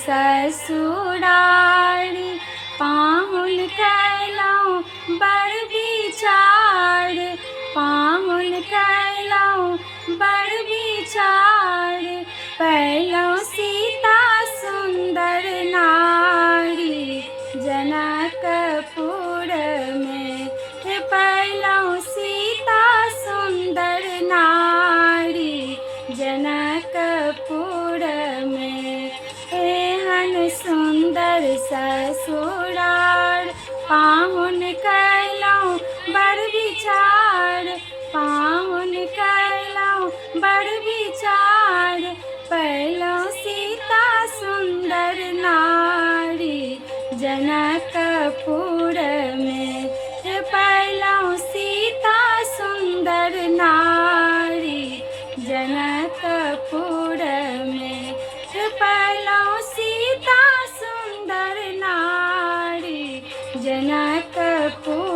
ससुरारी पाहुन कैलहुँ बड़ विचार, पाहुन कैलहुँ बड़ विचार। पयलहुँ सीता सुंदर नारी जनकपुर में, पयलहुँ सीता सुंदर नारी जनकपुर में। एहन सुंदर ससुरार पाहुन कैलहुँ बड़ विचार, पाहुन कैलहुँ बड़ विचार। पयलहुँ सीता सुंदर नारी जनकपुर में, पयलहुँ सीता सुंदर नारी जनकपुर में, पयलहुँ सीता सुंदर नारी जनकपुर